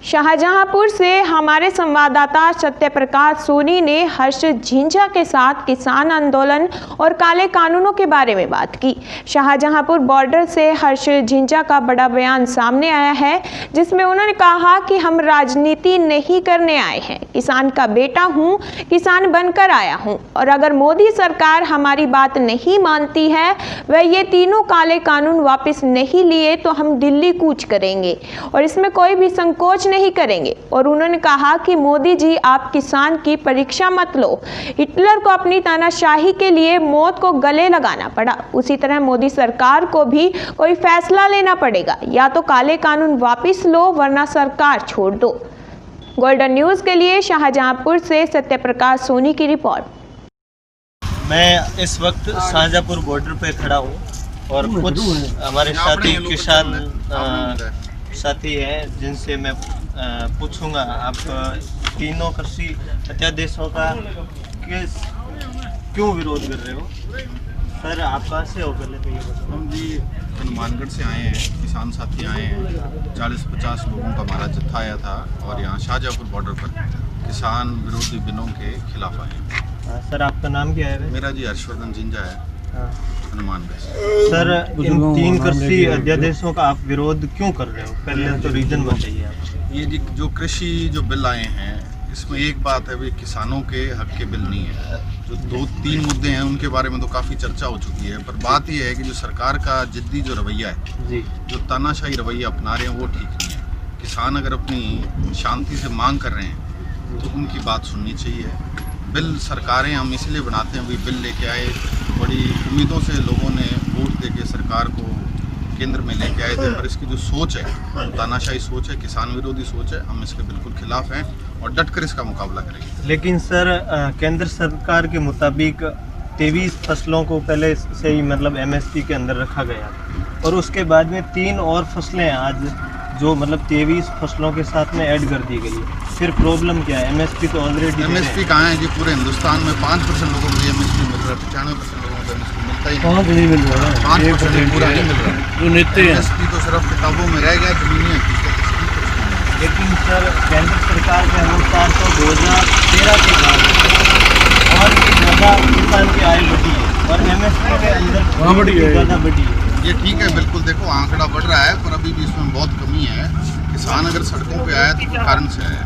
शाहजहांपुर से हमारे संवाददाता सत्यप्रकाश सोनी ने हर्ष झिंझा के साथ किसान आंदोलन और काले कानूनों के बारे में बात की। शाहजहांपुर बॉर्डर से हर्ष झिंझा का बड़ा बयान सामने आया है, जिसमें उन्होंने कहा कि हम राजनीति नहीं करने आए हैं, किसान का बेटा हूं, किसान बनकर आया हूं, और अगर मोदी सरकार हमारी बात नहीं मानती है, वह ये तीनों काले कानून वापस नहीं लिए तो हम दिल्ली कूच करेंगे और इसमें कोई भी संकोच नहीं करेंगे। और उन्होंने कहा कि मोदी जी, आप किसान की परीक्षा मत लो। हिटलर को अपनी तानाशाही के लिए मौत को गले लगाना पड़ा, उसी तरह मोदी सरकार को भी कोई फैसला लेना पड़ेगा, या तो काले कानून वापस लो वरना सरकार छोड़ दो। गोल्डन न्यूज के लिए शाहजहांपुर से सत्यप्रकाश सोनी की रिपोर्ट। मैं इस वक्त शाहजहांपुर बॉर्डर पे खड़ा हूँ और कुछ हमारे साथी किसान साथी हैं जिनसे मैं पूछूंगा, आप तीनों कृषि अध्यादेशों का क्यों विरोध कर रहे हो? सर, आप कहाँ से हो पहले तो ये बताओ। हम जी हनुमानगढ़ से आए हैं, किसान साथी आए हैं, 40-50 लोगों का हमारा जत्था आया था और यहाँ शाहजहांपुर बॉर्डर पर किसान विरोधी बिलों के खिलाफ आए। सर, आपका नाम क्या है? मेरा जी हर्षवर्धन झिंझा है, हनुमानगढ़। सर, इन 3 कृषि अध्यादेशों का आप विरोध क्यों कर रहे हो? पहले तो रीजन बताइए आप। ये जी जो कृषि जो बिल आए हैं, इसमें एक बात है भाई, किसानों के हक के बिल नहीं है। जो 2-3 मुद्दे हैं उनके बारे में तो काफ़ी चर्चा हो चुकी है, पर बात यह है कि जो सरकार का जिद्दी जो रवैया है जी, जो तानाशाही रवैया अपना रहे हैं वो ठीक नहीं है। किसान अगर अपनी शांति से मांग कर रहे हैं तो उनकी बात सुननी चाहिए। बिल सरकारें हम इसलिए बनाते हैं, भाई बिल लेके आए, बड़ी उम्मीदों से लोगों ने वोट दे के सरकार को केंद्र में लेके आए थे, पर इसकी जो सोच है, तानाशाही सोच है, किसान विरोधी सोच है, हम इसके बिल्कुल खिलाफ हैं और डटकर इसका मुकाबला करेंगे। लेकिन सर, केंद्र सरकार के मुताबिक 23 फसलों को पहले से ही मतलब MSP के अंदर रखा गया और उसके बाद में 3 और फसलें आज जो मतलब 23 फसलों के साथ में ऐड कर दी गई। फिर प्रॉब्लम क्या है? MSP तो ऑलरेडी MSP कहाँ है जी? पूरे हिंदुस्तान में 5% लोगों को MSP मिल रहा है, 95% लोगों को MSP मिलता ही नहीं मिल रहा है। 5% पूरा नहीं मिल रहा है। MSP तो सिर्फ किताबों में रह गया, जमीनी हकीकत। लेकिन सर, केंद्र सरकार के अनुसार तो 2013 के बाद और भी ज़्यादा किसान की आय बढ़ी है और MSP के अंदर ज़्यादा बढ़ी है। ये ठीक है, बिल्कुल। देखो, आंकड़ा बढ़ रहा है, पर अभी भी इसमें बहुत कमी है। किसान अगर सड़कों पे आया तो कारण से आया।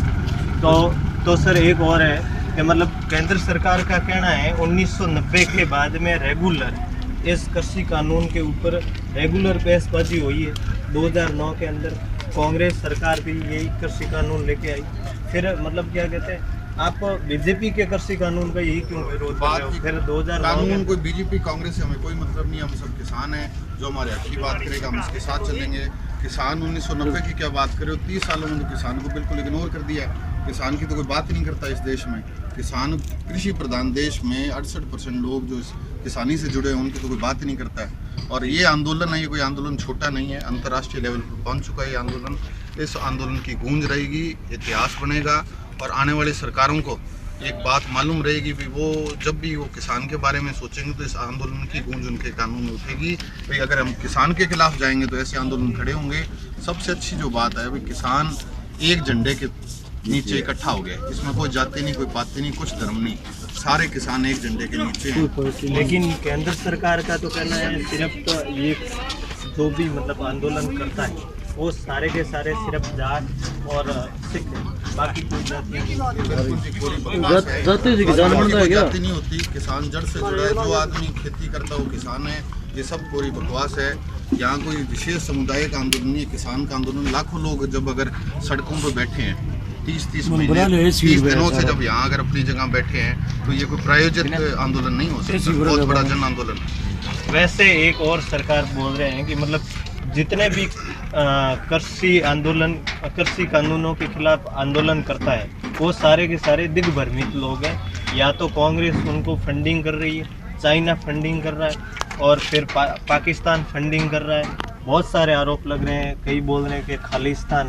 तो सर, एक और है कि मतलब केंद्र सरकार का कहना है 1990 के बाद में रेगुलर इस कृषि कानून के ऊपर रेगुलर बहसबाजी हुई है। 2009 के अंदर कांग्रेस सरकार भी यही कृषि कानून लेके आई। फिर मतलब क्या कहते हैं, आप बीजेपी के कृषि कानून का यही क्यों विरोध कर रहे हो? फिर 2009 कानून कोई बीजेपी कांग्रेस से हमें कोई मतलब नहीं। हम सब किसान हैं, जो हमारे हक की बात करेगा हम उसके साथ चलेंगे। किसान 1990 की क्या बात करे, 30 सालों में तो किसान को बिल्कुल इग्नोर कर दिया है। किसान की तो कोई बात ही नहीं करता इस देश में। किसान कृषि प्रधान देश में 68% लोग जो किसानी से जुड़े हैं उनकी तो कोई बात ही नहीं करता है। और ये आंदोलन है, ये कोई आंदोलन छोटा नहीं है, अंतर्राष्ट्रीय लेवल पर पहुंच चुका है ये आंदोलन। इस आंदोलन की गूंज रहेगी, इतिहास बनेगा और आने वाली सरकारों को एक बात मालूम रहेगी भी वो जब भी वो किसान के बारे में सोचेंगे तो इस आंदोलन की गूंज उनके कानून में उठेगी। भाई अगर हम किसान के खिलाफ जाएंगे तो ऐसे आंदोलन खड़े होंगे। सबसे अच्छी जो बात है, भाई किसान एक झंडे के नीचे इकट्ठा हो गया। इसमें कोई जाति नहीं, कोई पाति नहीं, कुछ धर्म नहीं, सारे किसान एक झंडे के नीचे हैं। लेकिन केंद्र सरकार का तो कहना है सिर्फ तो ये जो भी मतलब आंदोलन करता है वो सारे के सारे सिर्फ जाट और सिख है, बाकी कोई जाति नहीं होती। किसान जड़ से जुड़ा है, जो आदमी खेती करता है वो किसान है। ये सब पूरी बकवास है। यहाँ कोई विशेष समुदाय का आंदोलन नहीं है, किसान का आंदोलन। लाखों लोग जब अगर सड़कों पर बैठे हैं 30 महीने 30 दिनों से जब यहाँ अगर अपनी जगह बैठे हैं तो ये कोई प्रायोजित आंदोलन नहीं हो सकता, बहुत बड़ा जन आंदोलन। वैसे एक और सरकार बोल रहे हैं कि मतलब जितने भी कृषि कानूनों के खिलाफ आंदोलन करता है वो सारे के सारे दिग्भ्रमित लोग हैं। या तो कांग्रेस उनको फंडिंग कर रही है, चाइना फंडिंग कर रहा है और फिर पाकिस्तान फंडिंग कर रहा है। बहुत सारे आरोप लग रहे हैं। कई बोल रहे हैं कि खालिस्तान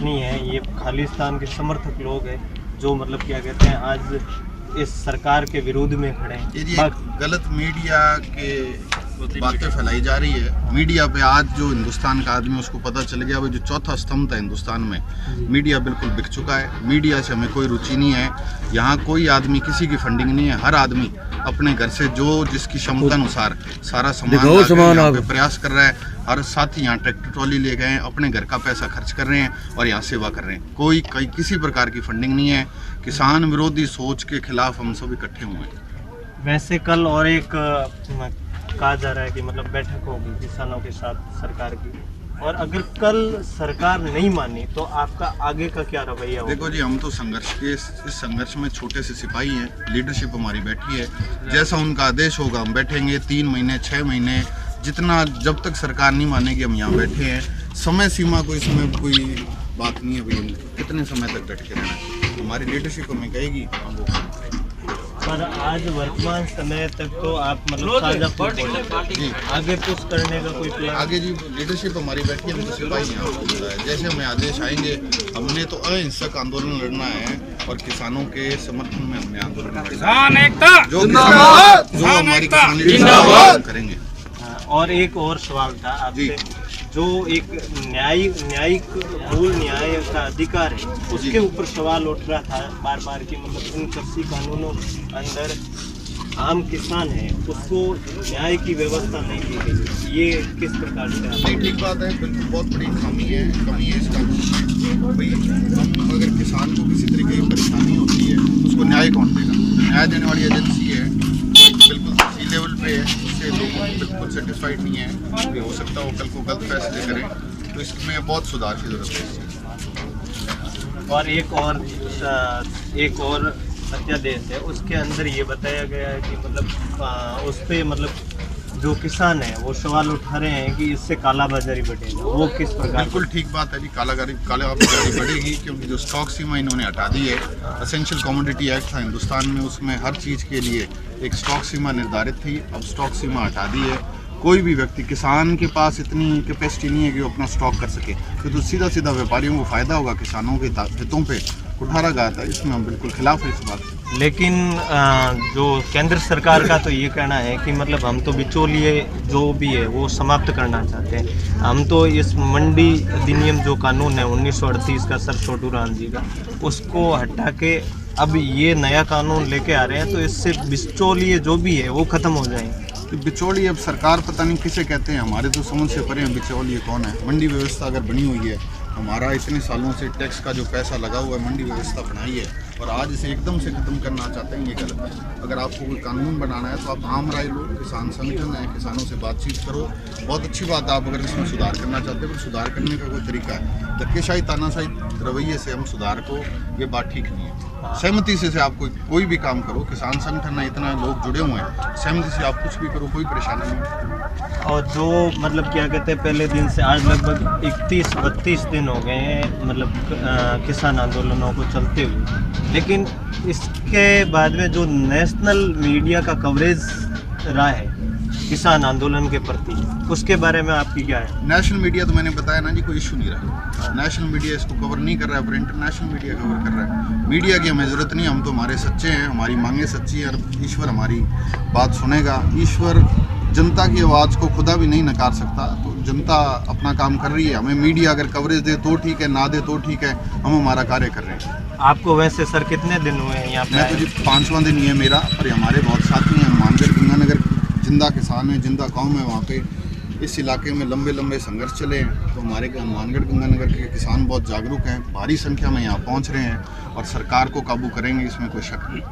नहीं है, ये खालिस्तान के समर्थक लोग हैं जो मतलब क्या कहते हैं आज इस सरकार के विरोध में खड़े हैं। गलत मीडिया के बातें फैलाई जा रही है मीडिया पे। आज जो हिंदुस्तान का आदमी उसको पता चल गया वो जो चौथा स्तंभ था हिंदुस्तान में, मीडिया बिल्कुल बिक चुका है। मीडिया से हमें कोई रुचि नहीं है। यहाँ कोई आदमी किसी की फंडिंग नहीं है। हर आदमी अपने घर से जो जिसकी क्षमता अनुसार सारा सामान यहाँ पे प्रयास कर रहा है। हर साथी यहाँ ट्रैक्टर ट्रॉली ले गए हैं, अपने घर का पैसा खर्च कर रहे हैं और यहाँ सेवा कर रहे हैं। कोई किसी प्रकार की फंडिंग नहीं है। किसान विरोधी सोच के खिलाफ हम सब इकट्ठे हुए हैं। वैसे कल और एक कहा जा रहा है कि मतलब बैठक होगी किसानों के साथ सरकार की, और अगर कल सरकार नहीं मानी तो आपका आगे का क्या रवैया होगा? देखो जी, हम तो इस संघर्ष में छोटे से सिपाही हैं। लीडरशिप हमारी बैठी है, जैसा उनका आदेश होगा हम बैठेंगे। 3 महीने 6 महीने जितना, जब तक सरकार नहीं मानेगी हम यहाँ बैठे हैं। समय सीमा को इसमें कोई बात नहीं है भाई, कितने समय तक बैठ के रहना है, हमारी लीडरशिप हमें कहेगी हम वो। पर आज वर्तमान समय तक तो आप मतलब जी आगे पुश करने का कोई प्लान? आगे जी लीडरशिप हमारी बैठी है, हम तो सिपाही हैं। आपको पता है, जैसे हमें आदेश आएंगे। हमने तो अहिंसक आंदोलन लड़ना है और किसानों के समर्थन में हमने आंदोलन लड़ना है। जो हमारी किसान करेंगे। और एक और सवाल था आपसे, जो एक न्यायिक मूल न्याय का अधिकार है उसके ऊपर सवाल उठ रहा था बार बार कि मतलब इन कृषि कानूनों अंदर आम किसान है उसको न्याय की व्यवस्था नहीं दी गई। ये किस प्रकार से? नहीं, ठीक बात है, बिल्कुल बहुत बड़ी कमी है इस कानून में। भाई हम अगर किसान को किसी तरीके की परेशानी होती है उसको न्याय कौन देगा? न्याय देने वाली एजेंसी है, बिल्कुल इसी लेवल पे है, उससे लोग बिल्कुल सेटिस्फाइड नहीं है। भी हो सकता है वो कल को गलत फैसले करें, तो इसमें बहुत सुधार की जरूरत है। और एक और अध्यादेश है, उसके अंदर ये बताया गया है कि मतलब उस पे मतलब जो किसान है वो सवाल उठा रहे हैं कि इससे कालाबाजारी बढ़ेगा। वो किस प्रकार? बिल्कुल ठीक बात है जी, कालाबाजारी बढ़ेगी क्योंकि जो स्टॉक सीमा इन्होंने हटा दी है। एसेंशियल कमोडिटी एक्ट था हिंदुस्तान में, उसमें हर चीज़ के लिए एक स्टॉक सीमा निर्धारित थी। अब स्टॉक सीमा हटा दी है। कोई भी व्यक्ति, किसान के पास इतनी कैपेसिटी नहीं है कि वो अपना स्टॉक कर सके, तो सीधा सीधा व्यापारियों को फ़ायदा होगा, किसानों के हितों पे कुठारा गाता है। इसमें हम बिल्कुल खिलाफ है इस बात से। लेकिन जो केंद्र सरकार का तो ये कहना है कि मतलब हम तो बिचौलिए जो भी है वो समाप्त करना चाहते हैं। हम तो इस मंडी अधिनियम जो कानून है 1938 का सर छोटू राम जी का, उसको हटा के अब ये नया कानून लेके आ रहे हैं, तो इससे बिचौलिए जो भी है वो ख़त्म हो जाएंगे। तो बिचौलिए अब सरकार पता नहीं किसे कहते हैं, हमारे तो समझ से परे हैं बिचौलिए कौन है। मंडी व्यवस्था अगर बनी हुई है, हमारा इतने सालों से टैक्स का जो पैसा लगा हुआ है, मंडी व्यवस्था बनाई है और आज इसे एकदम से खत्म करना चाहते हैं, ये गलत है। अगर आपको कोई कानून बनाना है तो आप आम राय लो, किसान संगठन है, किसानों से बातचीत करो। बहुत अच्छी बात है आप अगर इसमें सुधार करना चाहते हैं, पर सुधार करने का कोई तरीका है। धक्केशाही तानाशाही रवैये से हम सुधार को, ये बात ठीक नहीं है। सहमति से आप कोई भी काम करो, किसान संगठन है, इतना लोग जुड़े हुए हैं, सहमति से आप कुछ भी करो, कोई परेशानी नहीं। और जो मतलब क्या कहते हैं, पहले दिन से आज लगभग 31-32 दिन हो गए हैं मतलब किसान आंदोलनों को चलते हुए, लेकिन इसके बाद में जो नेशनल मीडिया का कवरेज रहा है किसान आंदोलन के प्रति, उसके बारे में आपकी क्या है? नेशनल मीडिया तो मैंने बताया ना जी, कोई इशू नहीं रहा। नेशनल मीडिया इसको कवर नहीं कर रहा है, पर इंटरनेशनल मीडिया कवर कर रहा है। मीडिया की हमें ज़रूरत नहीं, हम तो हमारे सच्चे हैं, हमारी मांगें सच्ची हैं और ईश्वर हमारी बात सुनेगा। ईश्वर जनता की आवाज़ को खुदा भी नहीं नकार सकता, तो जनता अपना काम कर रही है। हमें मीडिया अगर कवरेज दे तो ठीक है, ना दे तो ठीक है, हम हमारा कार्य कर रहे हैं। आपको वैसे सर कितने दिन हुए हैं यहाँ पे? मैं तो जी 5वां दिन ही है मेरा, और हमारे बहुत साथी हैं। मानगढ़ गंगानगर जिंदा किसान है, जिंदा कौम है, वहाँ पे इस इलाके में लंबे लंबे संघर्ष चले हैं। तो हमारे मानगढ़ गंगानगर के किसान बहुत जागरूक हैं, भारी संख्या में यहाँ पहुँच रहे हैं और सरकार को काबू करेंगे, इसमें कोई शक नहीं।